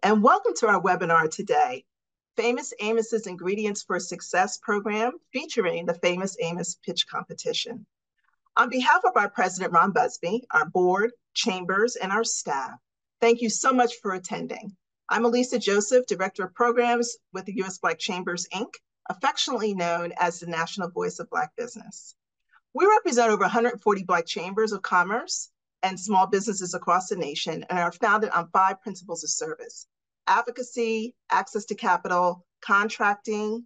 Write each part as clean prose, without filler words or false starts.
and welcome to our webinar today, Famous Amos's Ingredients for Success program featuring the Famous Amos Pitch Competition. On behalf of our president, Ron Busby, our board, chambers, and our staff, thank you so much for attending. I'm Elisa Joseph, Director of Programs with the U.S. Black Chambers, Inc., affectionately known as the National Voice of Black Business. We represent over 140 Black chambers of commerce and small businesses across the nation and are founded on 5 principles of service: advocacy, access to capital, contracting,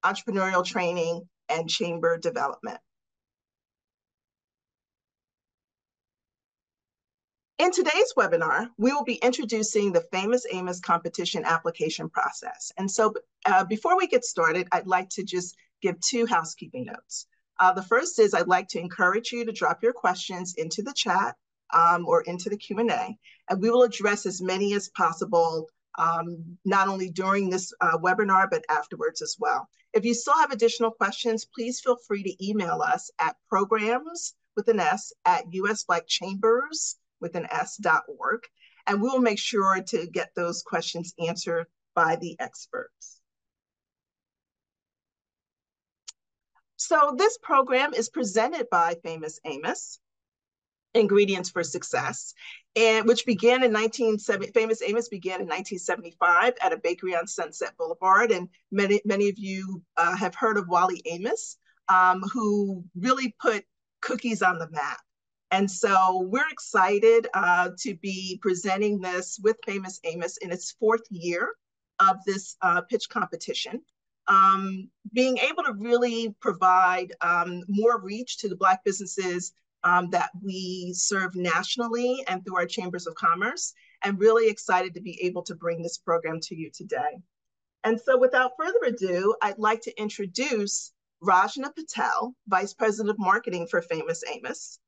entrepreneurial training, and chamber development. In today's webinar, we will be introducing the Famous Amos competition application process. And so before we get started, I'd like to just give 2 housekeeping notes. The first is I'd like to encourage you to drop your questions into the chat or into the Q&A, and we will address as many as possible, not only during this webinar, but afterwards as well. If you still have additional questions, please feel free to email us at programs@usblackchambers.org, and we will make sure to get those questions answered by the experts. So this program is presented by Famous Amos, Ingredients for Success, and which began in Famous Amos began in 1975 at a bakery on Sunset Boulevard. And many of you have heard of Wally Amos, who really put cookies on the map. And so we're excited to be presenting this with Famous Amos in its 4th year of this pitch competition. Being able to really provide more reach to the Black businesses that we serve nationally and through our chambers of commerce, and really excited to be able to bring this program to you today. And so without further ado, I'd like to introduce Rajna Patel, Vice President of Marketing for Famous Amos,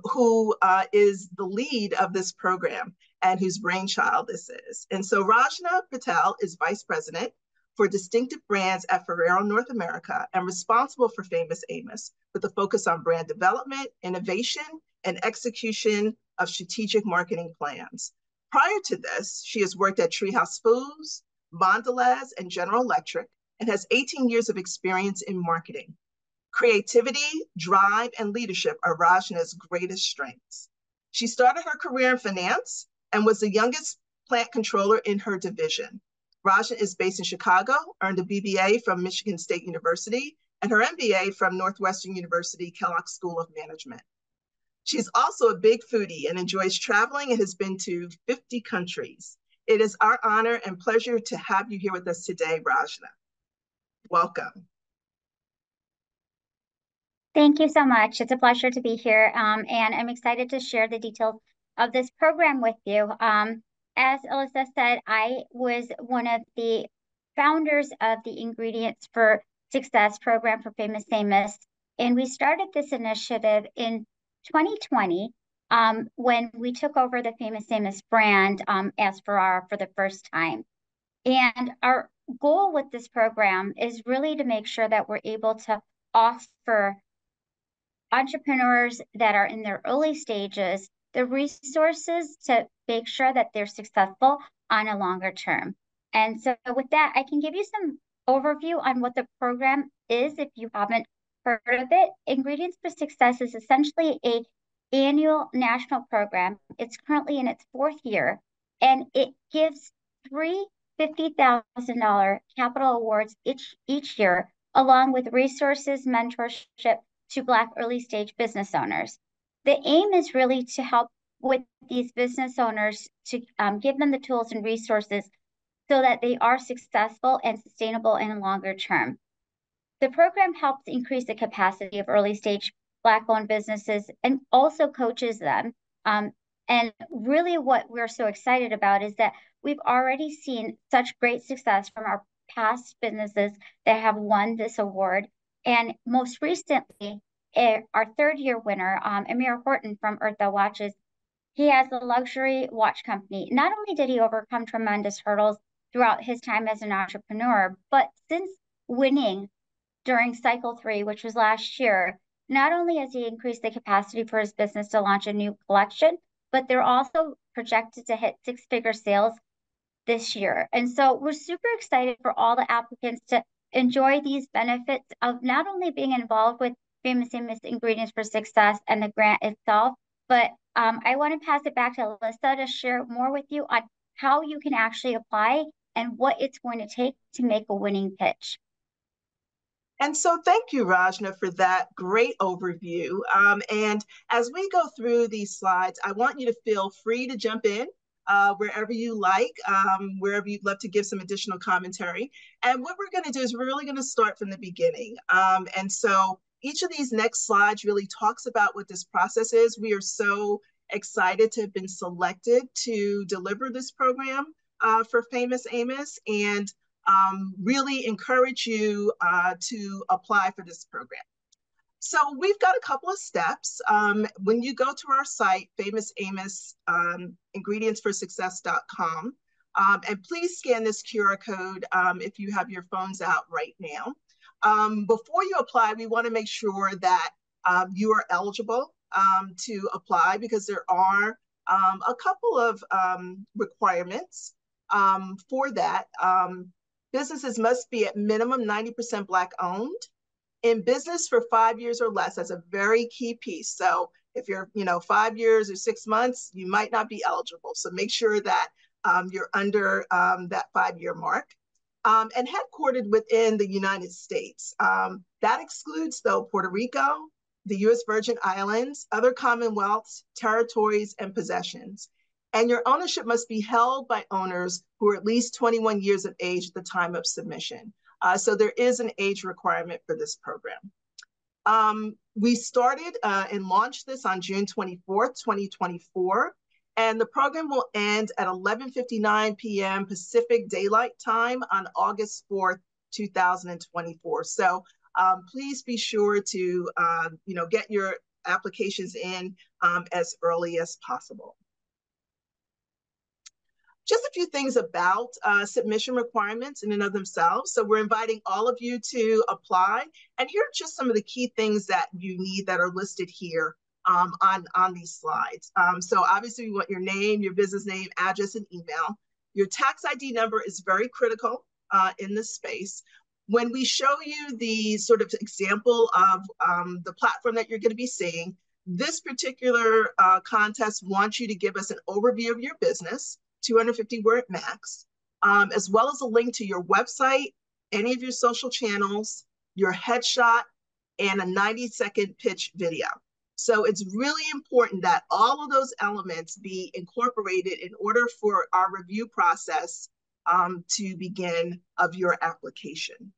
who is the lead of this program and whose brainchild this is. And so Rajna Patel is Vice President for distinctive brands at Ferrero North America and responsible for Famous Amos with a focus on brand development, innovation, and execution of strategic marketing plans. Prior to this, she has worked at Treehouse Foods, Mondelez, and General Electric, and has 18 years of experience in marketing. Creativity, drive, and leadership are Rajna's greatest strengths. She started her career in finance and was the youngest plant controller in her division. Rajna is based in Chicago, earned a BBA from Michigan State University, and her MBA from Northwestern University Kellogg School of Management. She's also a big foodie and enjoys traveling and has been to 50 countries. It is our honor and pleasure to have you here with us today, Rajna. Welcome. Thank you so much. It's a pleasure to be here, and I'm excited to share the details of this program with you. As Alyssa said, I was one of the founders of the Ingredients for Success program for Famous Amos, and we started this initiative in 2020 when we took over the Famous Amos brand as Ferraro for the first time. And our goal with this program is really to make sure that we're able to offer entrepreneurs that are in their early stages the resources to make sure that they're successful on a longer term. And so with that, I can give you some overview on what the program is if you haven't heard of it. Ingredients for Success is essentially an annual national program. It's currently in its 4th year, and it gives 3 $50,000 capital awards each year, along with resources, mentorship to Black early stage business owners. The aim is really to help with these business owners to give them the tools and resources so that they are successful and sustainable in the longer term. The program helps increase the capacity of early stage Black-owned businesses and also coaches them. And really what we're so excited about is that we've already seen such great success from our past businesses that have won this award. And most recently, our 3rd-year winner, Amir Horton from Eartha Watches, he has a luxury watch company. Not only did he overcome tremendous hurdles throughout his time as an entrepreneur, but since winning during Cycle 3, which was last year, not only has he increased the capacity for his business to launch a new collection, but they're also projected to hit 6-figure sales this year. And so we're super excited for all the applicants to enjoy these benefits of not only being involved with Famous Amos Ingredients for Success and the grant itself, but I want to pass it back to Alyssa to share more with you on how you can actually apply and what it's going to take to make a winning pitch. And so thank you, Rajna, for that great overview. And as we go through these slides, I want you to feel free to jump in wherever you like, wherever you'd love to give some additional commentary. And what we're going to do is we're really going to start from the beginning. And so each of these next slides really talks about what this process is. We are so excited to have been selected to deliver this program for Famous Amos, and really encourage you to apply for this program. So we've got a couple of steps. When you go to our site, Famous Amos ingredientsforsuccess.com, and please scan this QR code if you have your phones out right now. Before you apply, we want to make sure that you are eligible to apply, because there are a couple of requirements for that. Businesses must be at minimum 90% Black owned, in business for 5 years or less. That's a very key piece. So if you're, 5 years or 6 months, you might not be eligible. So make sure that you're under that 5-year mark. And headquartered within the United States. That excludes, though, Puerto Rico, the U.S. Virgin Islands, other commonwealths, territories, and possessions. And your ownership must be held by owners who are at least 21 years of age at the time of submission. So there is an age requirement for this program. We started and launched this on June 24th, 2024, and the program will end at 11:59 p.m. Pacific Daylight Time on August 4th, 2024. So please be sure to get your applications in as early as possible. Just a few things about submission requirements in and of themselves. So we're inviting all of you to apply. And here are just some of the key things that you need that are listed here on these slides. So obviously we want your name, your business name, address, and email. Your tax ID number is very critical in this space. When we show you the sort of example of the platform that you're going to be seeing, this particular contest wants you to give us an overview of your business, 250 word max, as well as a link to your website, any of your social channels, your headshot, and a 90-second pitch video. So it's really important that all of those elements be incorporated in order for our review process to begin of your application.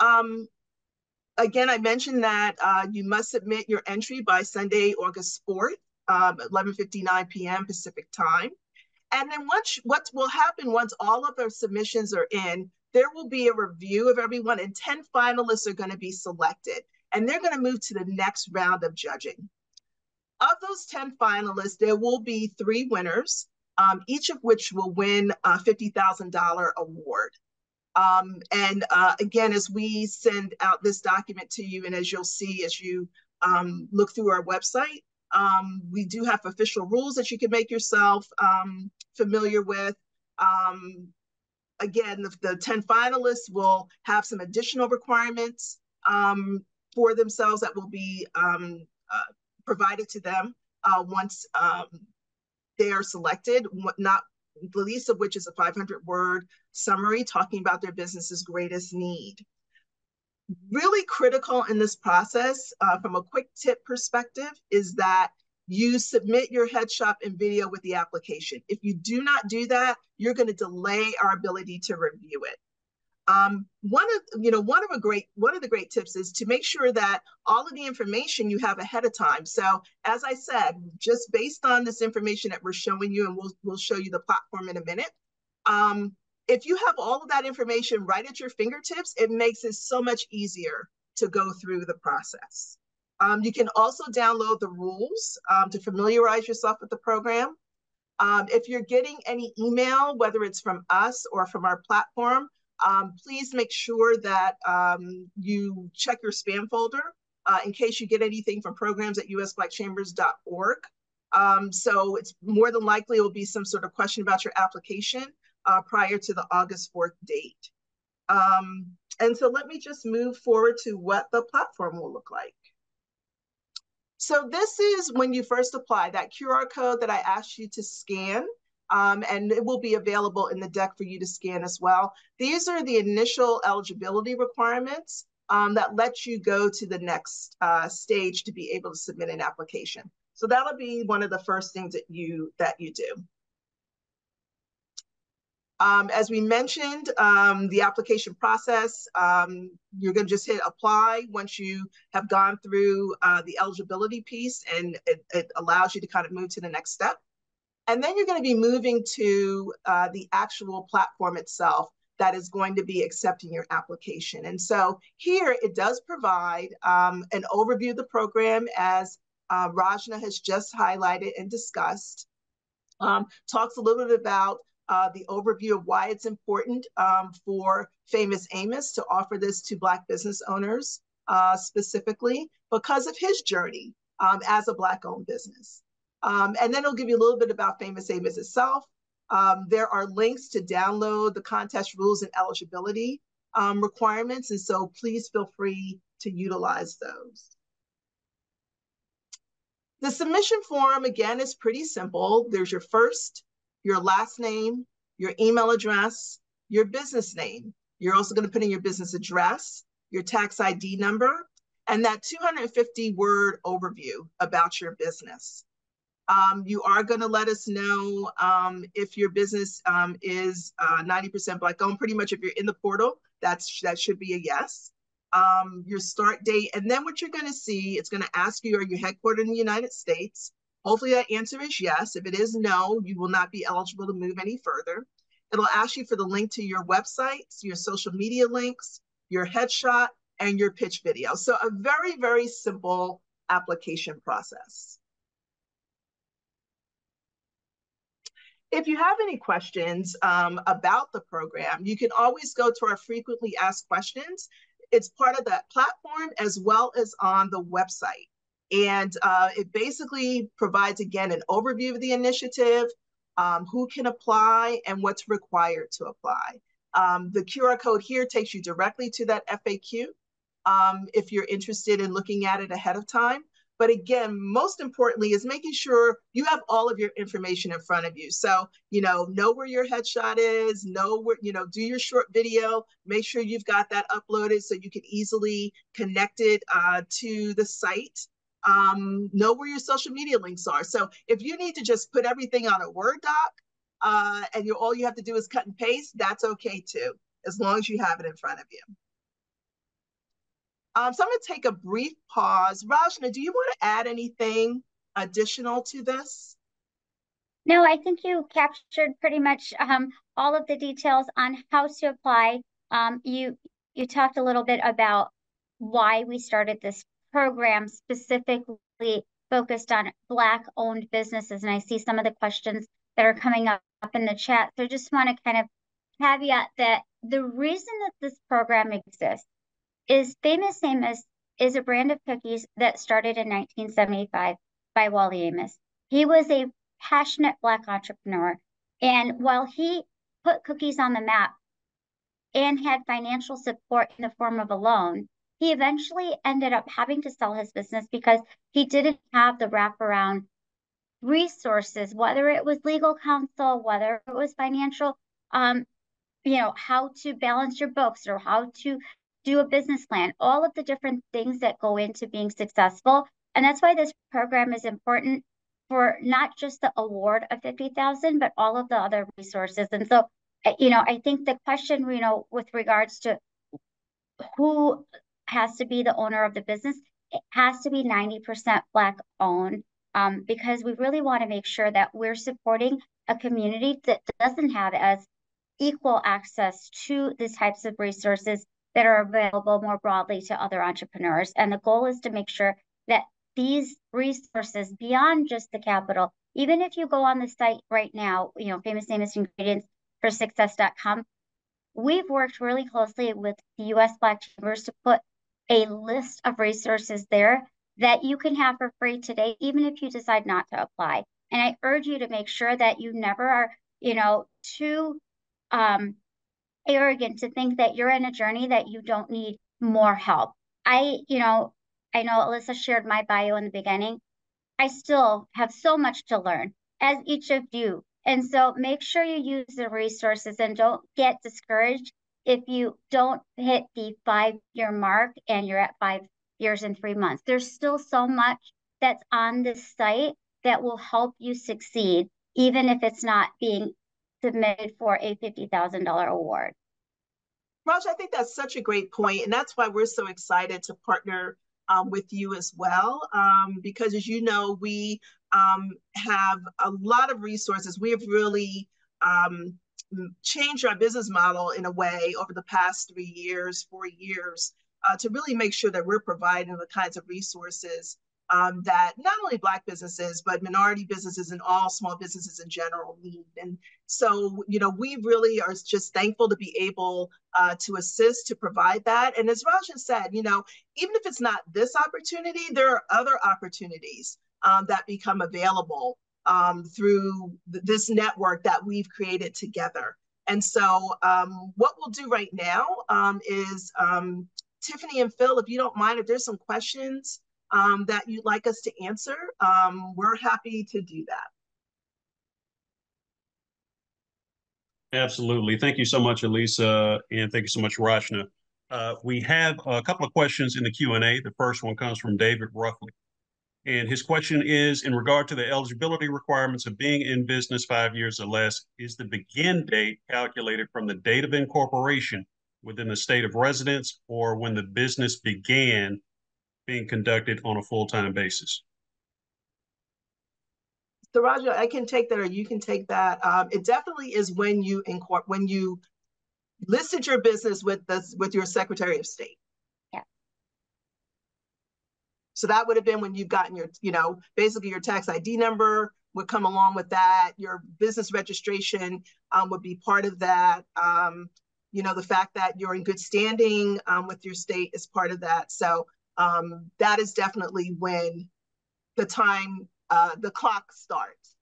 Again, I mentioned that you must submit your entry by Sunday, August 4th, 11:59 p.m. Pacific time. And then what will happen once all of our submissions are in, there will be a review of everyone, and 10 finalists are going to be selected. And they're going to move to the next round of judging. Of those 10 finalists, there will be 3 winners, each of which will win a $50,000 award. Again, as we send out this document to you, and as you'll see as you look through our website, we do have official rules that you can make yourself familiar with. Again, the 10 finalists will have some additional requirements for themselves that will be provided to them once they are selected, not the least of which is a 500-word summary talking about their business's greatest need. Really critical in this process, from a quick tip perspective, is that you submit your headshot and video with the application. If you do not do that, you're going to delay our ability to review it. One of the great tips is to make sure that all of the information you have ahead of time. So as I said, just based on this information that we're showing you, and we'll show you the platform in a minute, if you have all of that information right at your fingertips, it makes it so much easier to go through the process. You can also download the rules to familiarize yourself with the program. If you're getting any email, whether it's from us or from our platform, please make sure that you check your spam folder in case you get anything from programs@usblackchambers.org. So it's more than likely it will be some sort of question about your application. prior to the August 4th date. And so let me just move forward to what the platform will look like. So this is when you first apply, that QR code that I asked you to scan, and it will be available in the deck for you to scan as well. These are the initial eligibility requirements that let you go to the next stage to be able to submit an application. So that'll be one of the first things that you do. As we mentioned, the application process, you're going to just hit apply once you have gone through the eligibility piece, and it allows you to kind of move to the next step. And then you're going to be moving to the actual platform itself that is going to be accepting your application. And so here it does provide an overview of the program, as Rajna has just highlighted and discussed. Talks a little bit about the overview of why it's important for Famous Amos to offer this to Black business owners specifically because of his journey as a Black-owned business. And then it'll give you a little bit about Famous Amos itself. There are links to download the contest rules and eligibility requirements, and so please feel free to utilize those. The submission form, again, is pretty simple. There's your first, your last name, your email address, your business name. You're also going to put in your business address, your tax ID number, and that 250-word overview about your business. You are going to let us know if your business is 90% Black-owned. Pretty much if you're in the portal, that should be a yes. Your start date, and then what you're going to see, it's going to ask you, are you headquartered in the United States? Hopefully that answer is yes. If it is no, you will not be eligible to move any further. It'll ask you for the link to your websites, your social media links, your headshot, and your pitch video. So a very, very simple application process. If you have any questions about the program, you can always go to our frequently asked questions. It's part of that platform as well as on the website. And it basically provides, again, an overview of the initiative, who can apply, and what's required to apply. The QR code here takes you directly to that FAQ if you're interested in looking at it ahead of time. But again, most importantly is making sure you have all of your information in front of you. So, know where your headshot is, know where, do your short video, make sure you've got that uploaded so you can easily connect it to the site. Know where your social media links are. So if you need to just put everything on a Word doc and all you have to do is cut and paste, that's okay too, as long as you have it in front of you. So I'm going to take a brief pause. Rajna, do you want to add anything additional to this? No, I think you captured pretty much all of the details on how to apply. You talked a little bit about why we started this program specifically focused on Black-owned businesses, and I see some of the questions that are coming up in the chat. So I just want to kind of caveat that the reason that this program exists is Famous Amos is a brand of cookies that started in 1975 by Wally Amos. He was a passionate Black entrepreneur, and while he put cookies on the map and had financial support in the form of a loan, he eventually ended up having to sell his business because he didn't have the wraparound resources, whether it was legal counsel, whether it was financial, how to balance your books or how to do a business plan, all of the different things that go into being successful. And that's why this program is important for not just the award of $50,000, but all of the other resources. And so, I think the question, with regards to who has to be the owner of the business, it has to be 90% Black owned, because we really want to make sure that we're supporting a community that doesn't have as equal access to the types of resources that are available more broadly to other entrepreneurs. And the goal is to make sure that these resources, beyond just the capital, even if you go on the site right now, Famous Amos Ingredients for Success.com, we've worked really closely with the U.S. Black Chambers to put a list of resources there that you can have for free today, even if you decide not to apply. And I urge you to make sure that you never are, too arrogant to think that you're in a journey that you don't need more help. I know Alyssa shared my bio in the beginning. I still have so much to learn, as each of you. And so make sure you use the resources and don't get discouraged if you don't hit the 5-year mark and you're at 5 years and 3 months. There's still so much that's on this site that will help you succeed, even if it's not being submitted for a $50,000 award. Raj, I think that's such a great point, and that's why we're so excited to partner with you as well. Because as you know, we have a lot of resources. We have really changed our business model in a way over the past 3 years, 4 years, to really make sure that we're providing the kinds of resources that not only Black businesses, but minority businesses and all small businesses in general need. And so, we really are just thankful to be able to assist, to provide that. And as Rajan said, even if it's not this opportunity, there are other opportunities that become available through this network that we've created together. And so what we'll do right now is Tiffany and Phil, if you don't mind, if there's some questions that you'd like us to answer, we're happy to do that. Absolutely. Thank you so much, Elisa, and thank you so much, Rachna. We have a couple of questions in the Q&A. The first one comes from David Ruffley. And his question is, in regard to the eligibility requirements of being in business 5 years or less, is the begin date calculated from the date of incorporation within the state of residence or when the business began being conducted on a full-time basis? So Raja, I can take that, or you can take that. It definitely is when you listed your business with your Secretary of State. Yeah. So that would have been when you've gotten your, basically your tax ID number would come along with that. Your business registration would be part of that. The fact that you're in good standing with your state is part of that. So that is definitely when the time, the clock starts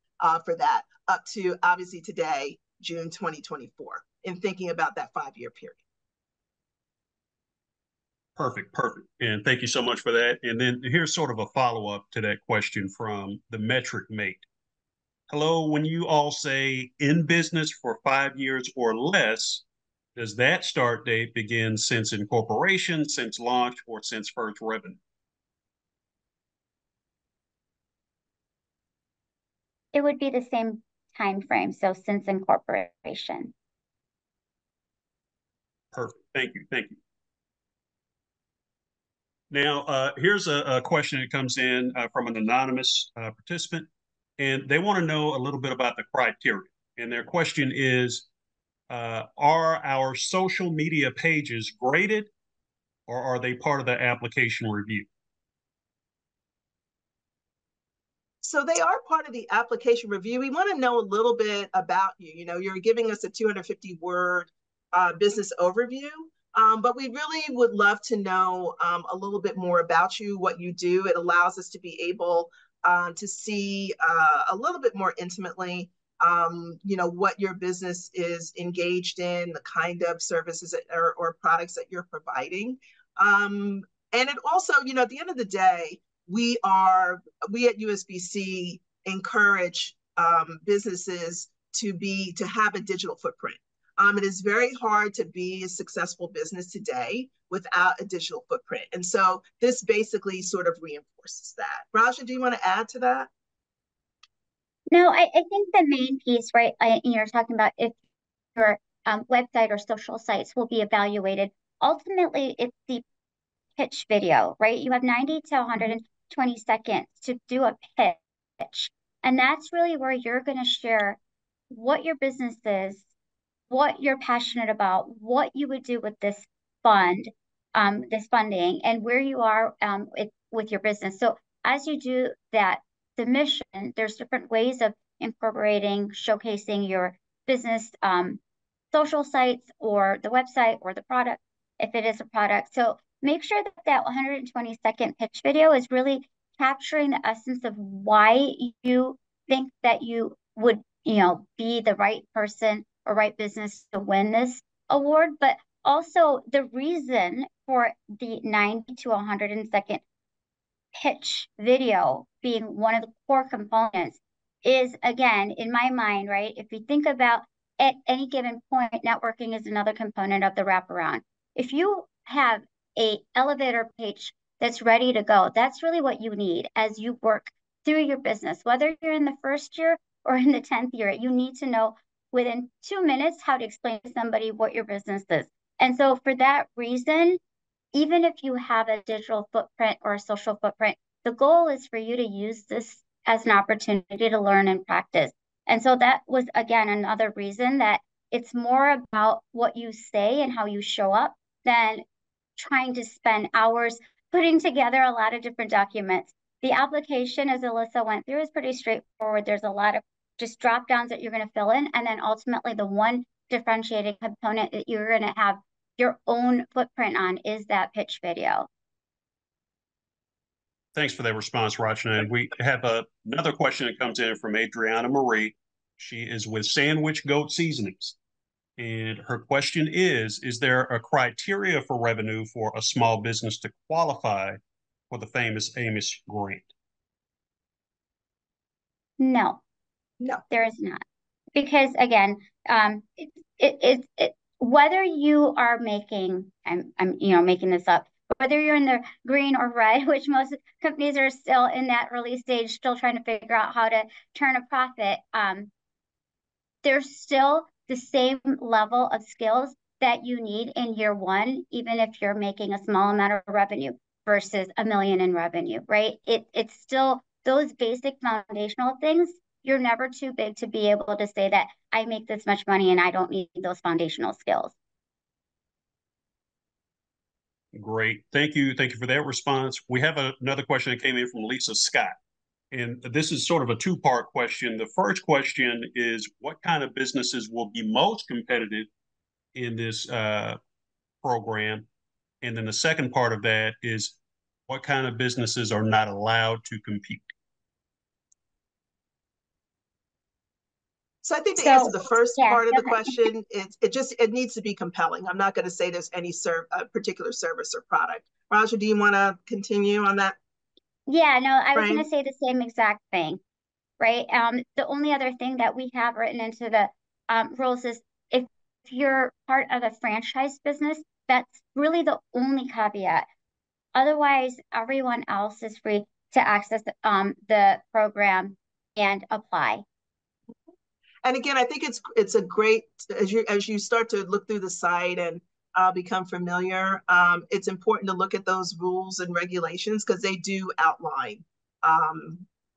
for that, up to obviously today, June 2024, in thinking about that 5-year period. Perfect. And thank you so much for that. And then here's sort of a follow-up to that question from the Metric Mate. Hello, when you all say in business for 5 years or less, does that start date begin since incorporation, since launch, or since first revenue? It would be the same time frame, so since incorporation. Perfect. Thank you. Now, here's a question that comes in from an anonymous participant, and they want to know a little bit about the criteria. And their question is, are our social media pages graded, or are they part of the application review? So they are part of the application review. We want to know a little bit about you. You're giving us a 250-word business overview, but we really would love to know a little bit more about you, what you do. It allows us to be able to see a little bit more intimately, what your business is engaged in, the kind of services or products that you're providing. And it also, at the end of the day, we at USBC encourage businesses to have a digital footprint. It is very hard to be a successful business today without a digital footprint. And so this basically sort of reinforces that. Raja, do you want to add to that? No, I think the main piece, right, you're talking about if your website or social sites will be evaluated. Ultimately, it's the pitch video, right? You have 90 to 120 seconds to do a pitch. And that's really where you're going to share what your business is, what you're passionate about, what you would do with this funding, and where you are with your business. So as you do that submission, there's different ways of incorporating, showcasing your business social sites or the website or the product, if it is a product. So make sure that that 120-second pitch video is really capturing the essence of why you think that you would, be the right person or right business to win this award, but also the reason for the 90 to 100-second pitch video being one of the core components is, again, in my mind, right? If you think about at any given point, networking is another component of the wraparound. If you have a elevator pitch that's ready to go, that's really what you need as you work through your business. Whether you're in the first year or in the 10th year, you need to know within 2 minutes how to explain to somebody what your business is. And so for that reason, even if you have a digital footprint or a social footprint, the goal is for you to use this as an opportunity to learn and practice. And so that was, again, another reason that it's more about what you say and how you show up than trying to spend hours putting together a lot of different documents. The application, as Alyssa went through, is pretty straightforward. There's a lot of just drop downs that you're going to fill in. And then ultimately, the one differentiating component that you're going to have your own footprint on is that pitch video. Thanks for that response, Rachna. And we have another question that comes in from Adriana Marie. She is with Sandwich Goat Seasonings. And her question is there a criteria for revenue for a small business to qualify for the famous Amos grant? No, there is not. Because again, whether you are making, I'm making this up, whether you're in the green or red, which most companies are still in that early stage, still trying to figure out how to turn a profit, there's still the same level of skills that you need in year one, even if you're making a small amount of revenue versus $1 million in revenue, right? It's still those basic foundational things. You're never too big to be able to say that I make this much money and I don't need those foundational skills. Great. Thank you. Thank you for that response. We have another question that came in from Lisa Scott. And this is sort of a two-part question. The first question is, what kind of businesses will be most competitive in this program? And then the second part of that is, what kind of businesses are not allowed to compete? So I think to answer the first part of the question, it needs to be compelling. I'm not going to say there's any particular service or product. Raja, do you want to continue on that? Yeah, no, I was going to say the same exact thing, right? The only other thing that we have written into the rules is if you're part of a franchise business, that's really the only caveat. Otherwise, everyone else is free to access the program and apply. And again, I think it's a great, as you start to look through the site and become familiar, it's important to look at those rules and regulations because they do outline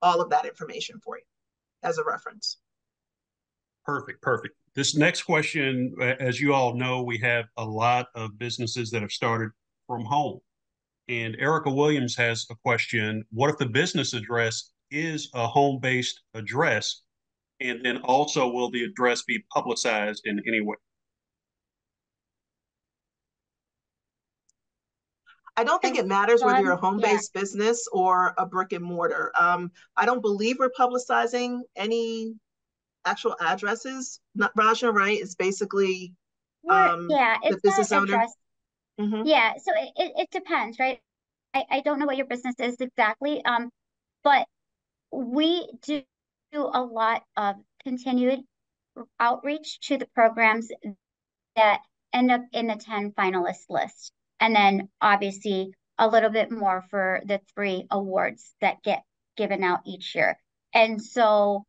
all of that information for you as a reference. Perfect, perfect. This next question, as you all know, we have a lot of businesses that have started from home. And Erica Williams has a question. What if the business address is a home-based address? And then also, will the address be publicized in any way? I don't think it matters whether you're a home-based business or a brick and mortar. I don't believe we're publicizing any actual addresses. Not Raja, right? It's basically it's the business owner. Mm-hmm. Yeah, so it depends, right? I don't know what your business is exactly, but we do a lot of continued outreach to the programs that end up in the 10 finalist list. And then obviously a little bit more for the 3 awards that get given out each year. And so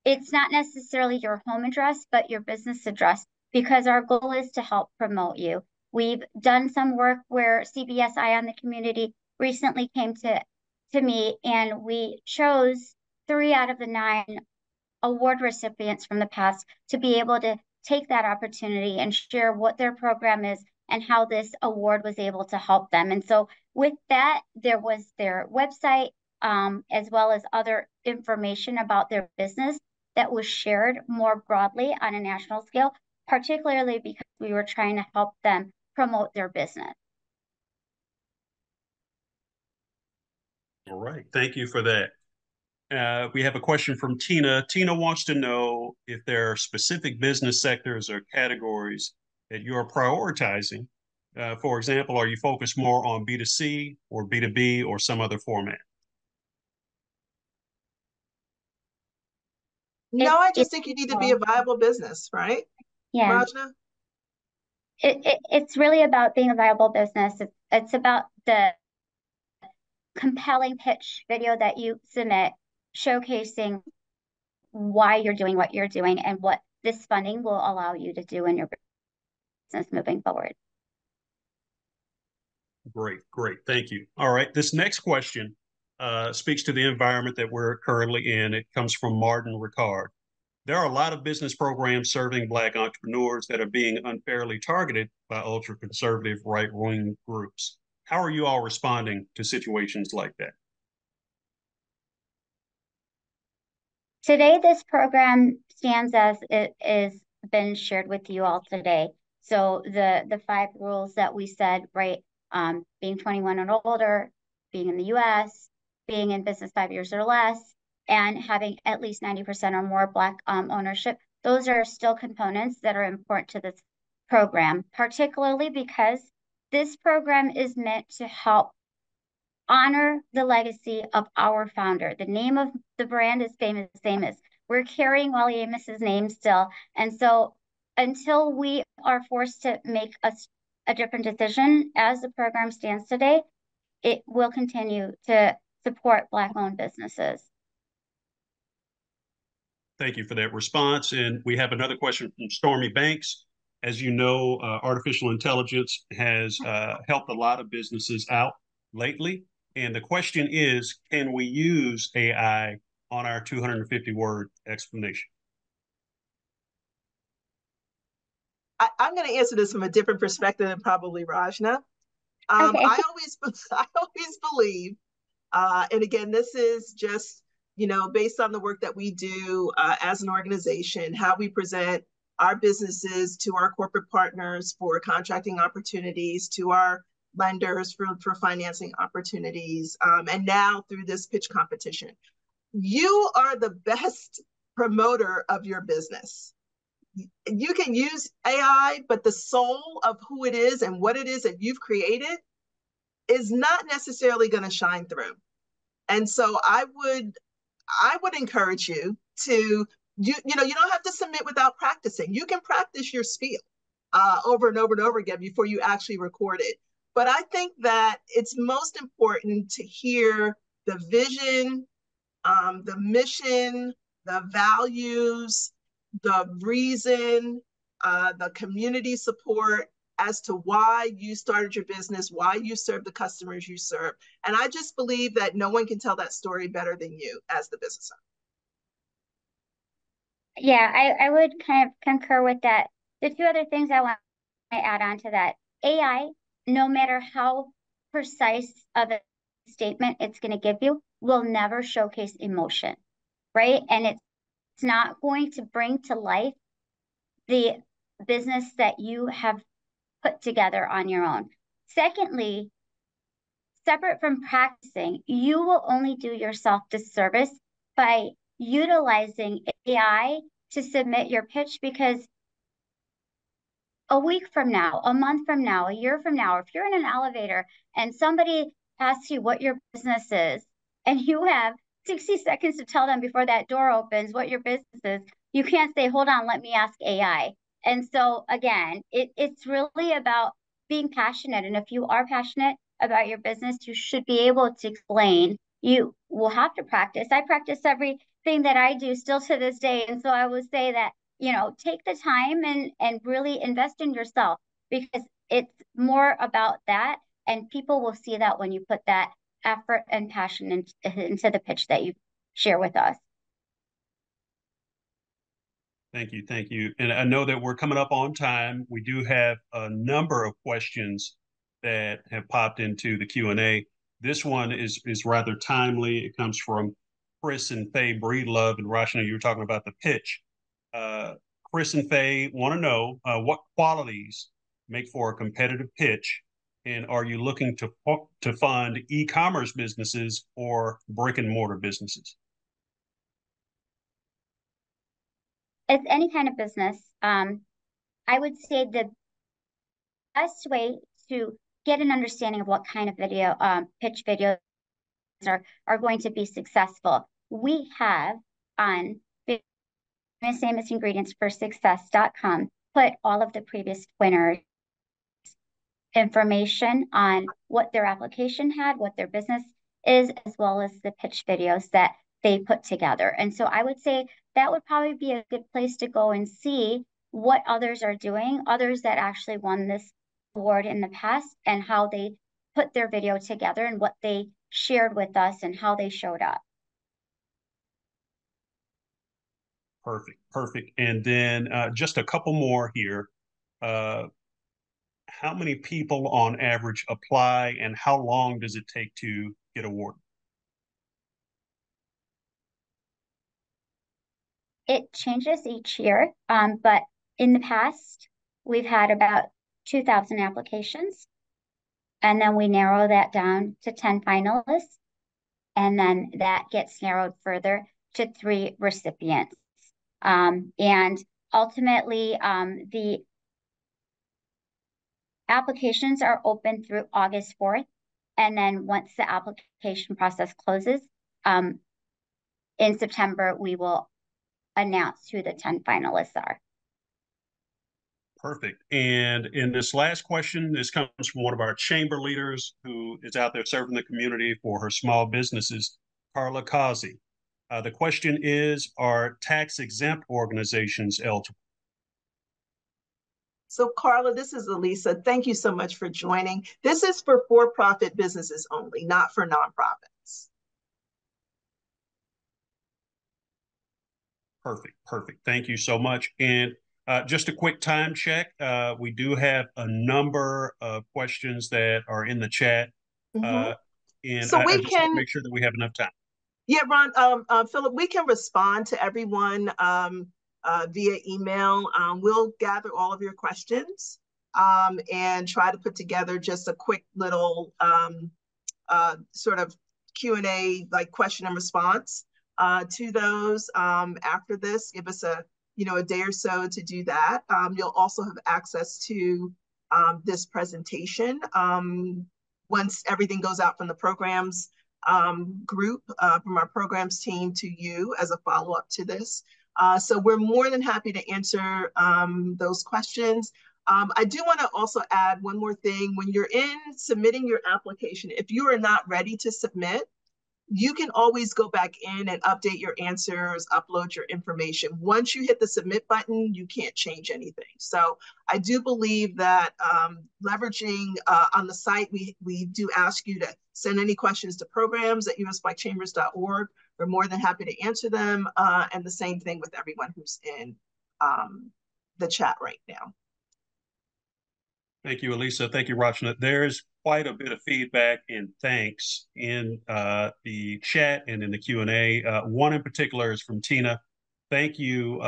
it's not necessarily your home address, but your business address, because our goal is to help promote you. We've done some work where CBS Eye on the Community recently came to me, and we chose 3 out of the 9 award recipients from the past to be able to take that opportunity and share what their program is and how this award was able to help them. And so with that, there was their website, as well as other information about their business that was shared more broadly on a national scale, particularly because we were trying to help them promote their business. All right, thank you for that. We have a question from Tina. Tina wants to know if there are specific business sectors or categories that you're prioritizing. For example, are you focused more on B2C or B2B or some other format? No, I just It's think you need to be a viable business, right, yeah. Rajna? It's really about being a viable business. It's about the compelling pitch video that you submit, showcasing why you're doing what you're doing and what this funding will allow you to do in your business moving forward. Great, great. Thank you. All right. This next question speaks to the environment that we're currently in. It comes from Martin Ricard. There are a lot of business programs serving Black entrepreneurs that are being unfairly targeted by ultra conservative right wing groups. How are you all responding to situations like that? Today, this program stands as it is been shared with you all today. So the 5 rules that we said, right? Being 21 and older, being in the U.S., being in business 5 years or less, and having at least 90% or more Black ownership. Those are still components that are important to this program, particularly because this program is meant to help honor the legacy of our founder. The name of the brand is Famous Amos. We're carrying Wally Amos's name still. And so until we are forced to make a different decision as the program stands today, it will continue to support Black-owned businesses. Thank you for that response. And we have another question from Stormy Banks. As you know, artificial intelligence has helped a lot of businesses out lately. And the question is, can we use AI on our 250-word explanation? I'm going to answer this from a different perspective than probably Rajna. Okay. I always believe, and again, this is just, based on the work that we do as an organization, how we present our businesses to our corporate partners for contracting opportunities, to our lenders for financing opportunities, and now through this pitch competition. You are the best promoter of your business. You can use AI, but the soul of who it is and what it is that you've created is not necessarily going to shine through. And so I would encourage you to, you don't have to submit without practicing. You can practice your spiel over and over and over again before you actually record it. But I think that it's most important to hear the vision, the mission, the values, the reason, the community support as to why you started your business, why you serve the customers you serve. And I just believe that no one can tell that story better than you as the business owner. Yeah, I would kind of concur with that. The 2 other things I want to add on to that. AI, no matter how precise of a statement it's going to give you, will never showcase emotion, right? And it's not going to bring to life the business that you have put together on your own. Secondly, separate from practicing, you will only do yourself disservice by utilizing AI to submit your pitch, because a week from now, a month from now, a year from now, if you're in an elevator and somebody asks you what your business is and you have 60 seconds to tell them before that door opens what your business is, you can't say, hold on, let me ask AI. And so again, it's really about being passionate. And if you are passionate about your business, you should be able to explain. You will have to practice. I practice everything that I do still to this day. And so I would say that, take the time and really invest in yourself, because it's more about that. And people will see that when you put that effort and passion into the pitch that you share with us. Thank you. Thank you. And I know that we're coming up on time. We do have a number of questions that have popped into the Q&A. This one is rather timely. It comes from Chris and Faye Breedlove. And Rashna, you were talking about the pitch. Chris and Faye want to know what qualities make for a competitive pitch, and are you looking to fund e-commerce businesses or brick and mortar businesses? It's any kind of business. I would say the best way to get an understanding of what kind of video, pitch videos are going to be successful. We have on Famous Amos Ingredients for Success.com put all of the previous winners information on what their application had, what their business is, as well as the pitch videos that they put together. And so I would say that would probably be a good place to go and see what others are doing, others that actually won this award in the past, and how they put their video together and what they shared with us and how they showed up. Perfect, perfect. And then just a couple more here. How many people on average apply, and how long does it take to get awarded? It changes each year, but in the past, we've had about 2,000 applications, and then we narrow that down to 10 finalists, and then that gets narrowed further to 3 recipients. And ultimately, the applications are open through August 4th. And then once the application process closes, in September, we will announce who the 10 finalists are. Perfect. And in this last question, this comes from one of our chamber leaders who is out there serving the community for her small businesses, Carla Kazi. The question is, are tax-exempt organizations eligible? So Carla, this is Elisa. Thank you so much for joining. This is for-profit businesses only, not for nonprofits. Perfect, perfect. Thank you so much. And just a quick time check. We do have a number of questions that are in the chat. And so I just want to make sure that we have enough time. Yeah, Ron, Philip, we can respond to everyone via email. We'll gather all of your questions and try to put together just a quick little sort of Q&A, like question and response to those after this. Give us a day or so to do that. You'll also have access to this presentation once everything goes out from the programs group, from our programs team to you as a follow-up to this. So we're more than happy to answer those questions. I do want to also add one more thing. When you're submitting your application, if you are not ready to submit, you can always go back in and update your answers, upload your information. Once you hit the submit button, you can't change anything. So I do believe that leveraging on the site, we do ask you to send any questions to programs@usblackchambers.org. We're more than happy to answer them. And the same thing with everyone who's in the chat right now. Thank you, Elisa. Thank you, Rachna. There's quite a bit of feedback and thanks in the chat and in the Q&A. One in particular is from Tina. Thank you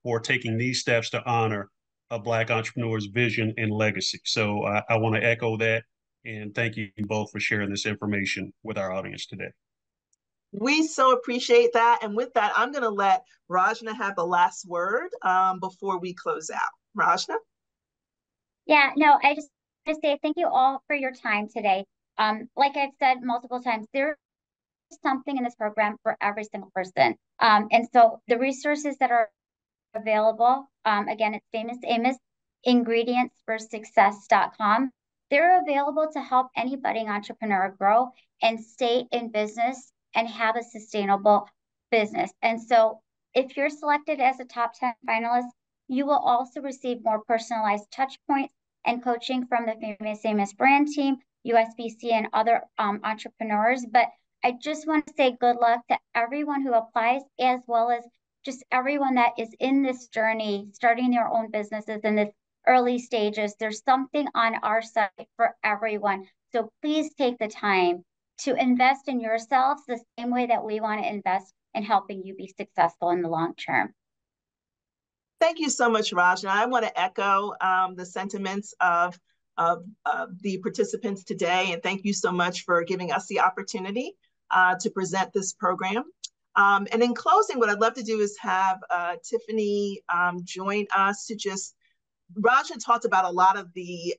for taking these steps to honor a Black entrepreneur's vision and legacy. So I want to echo that, and thank you both for sharing this information with our audience today. We so appreciate that. And with that, I'm going to let Rachna have the last word before we close out. Rachna? Yeah, no, I just want to say thank you all for your time today. Like I've said multiple times, there's something in this program for every single person. And so the resources that are available, again, it's Famous Amos Ingredients for Success.com. They're available to help any budding entrepreneur grow and stay in business and have a sustainable business. And so if you're selected as a top 10 finalist, you will also receive more personalized touch points and coaching from the Famous Amos brand team, USBC, and other entrepreneurs. But I just want to say good luck to everyone who applies, as well as just everyone that is in this journey, starting their own businesses in the early stages. There's something on our site for everyone. So please take the time to invest in yourselves the same way that we want to invest in helping you be successful in the long term. Thank you so much, Rajna. I want to echo the sentiments of the participants today, and thank you so much for giving us the opportunity to present this program. And in closing, what I'd love to do is have Tiffany join us to just, Raja talked about a lot of the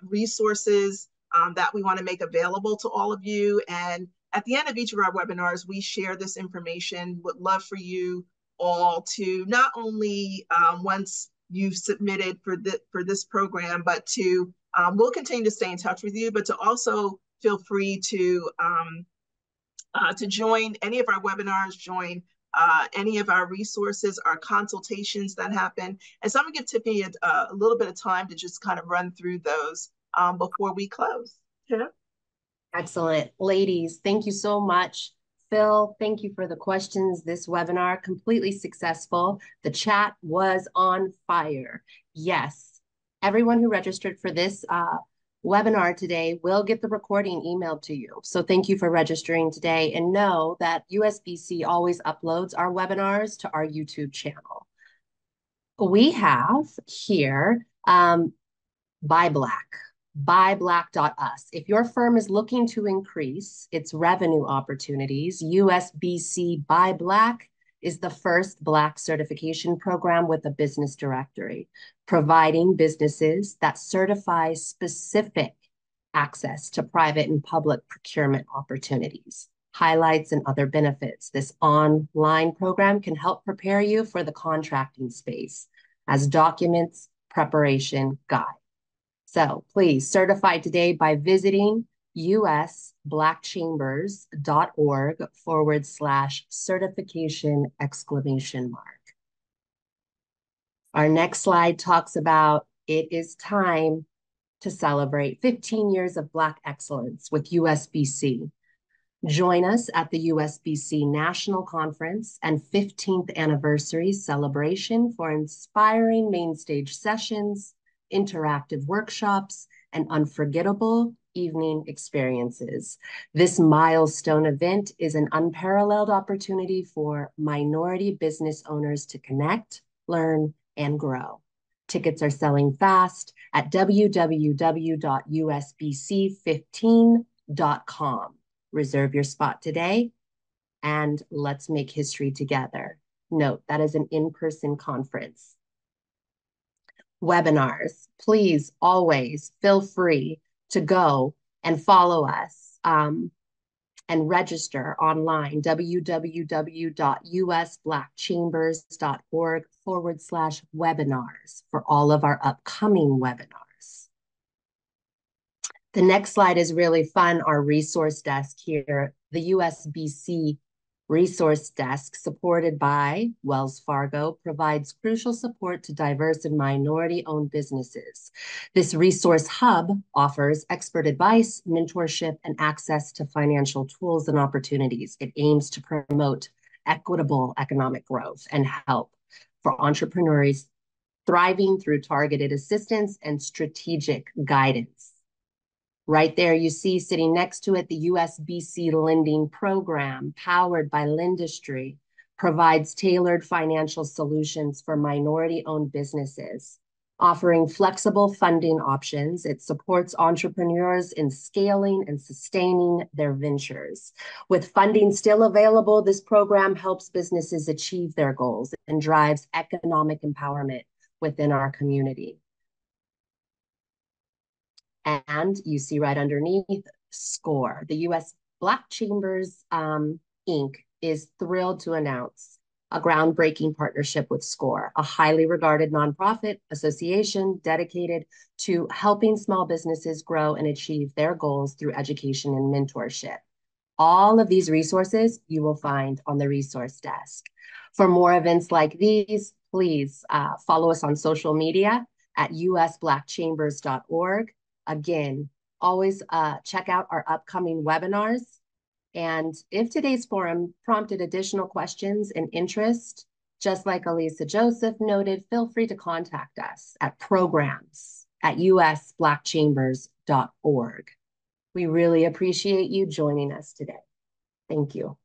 resources that we want to make available to all of you. And at the end of each of our webinars, we share this information. Would love for you all to not only once you've submitted for this program, but to, we'll continue to stay in touch with you, but to also feel free to join any of our webinars, join any of our resources, our consultations that happen. And so I'm gonna give Tiffany a little bit of time to just kind of run through those before we close. Yeah. Excellent. Ladies, thank you so much. Phil, thank you for the questions. This webinar, completely successful. The chat was on fire. Yes, everyone who registered for this webinar today will get the recording emailed to you. So thank you for registering today, and know that USBC always uploads our webinars to our YouTube channel. We have here Buy Black. buyblack.us. If your firm is looking to increase its revenue opportunities, USBC Buy Black is the first Black certification program with a business directory, providing businesses that certify specific access to private and public procurement opportunities, highlights, and other benefits. This online program can help prepare you for the contracting space as documents preparation guide. So please certify today by visiting usblackchambers.org/certification ! Our next slide talks about it is time to celebrate 15 years of Black excellence with USBC. Join us at the USBC National Conference and 15th anniversary celebration for inspiring main stage sessions, interactive workshops, and unforgettable evening experiences. This milestone event is an unparalleled opportunity for minority business owners to connect, learn, and grow. Tickets are selling fast at www.usbc15.com. Reserve your spot today, and let's make history together. Note, that is an in-person conference. Webinars, please always feel free to go and follow us and register online, www.usblackchambers.org/webinars for all of our upcoming webinars. The next slide is really fun, our resource desk here. The USBC Resource Desk, supported by Wells Fargo, provides crucial support to diverse and minority-owned businesses. This resource hub offers expert advice, mentorship, and access to financial tools and opportunities. It aims to promote equitable economic growth and help for entrepreneurs thriving through targeted assistance and strategic guidance. Right there, you see sitting next to it, the USBC Lending Program, powered by Lendistry, provides tailored financial solutions for minority-owned businesses, offering flexible funding options. It supports entrepreneurs in scaling and sustaining their ventures. With funding still available, this program helps businesses achieve their goals and drives economic empowerment within our community. And you see right underneath, SCORE. The U.S. Black Chambers, Inc. is thrilled to announce a groundbreaking partnership with SCORE, a highly regarded nonprofit association dedicated to helping small businesses grow and achieve their goals through education and mentorship. All of these resources you will find on the resource desk. For more events like these, please follow us on social media at usblackchambers.org. Again, always check out our upcoming webinars. And if today's forum prompted additional questions and interest, just like Elisa Joseph noted, feel free to contact us at programs@usblackchambers.org. We really appreciate you joining us today. Thank you.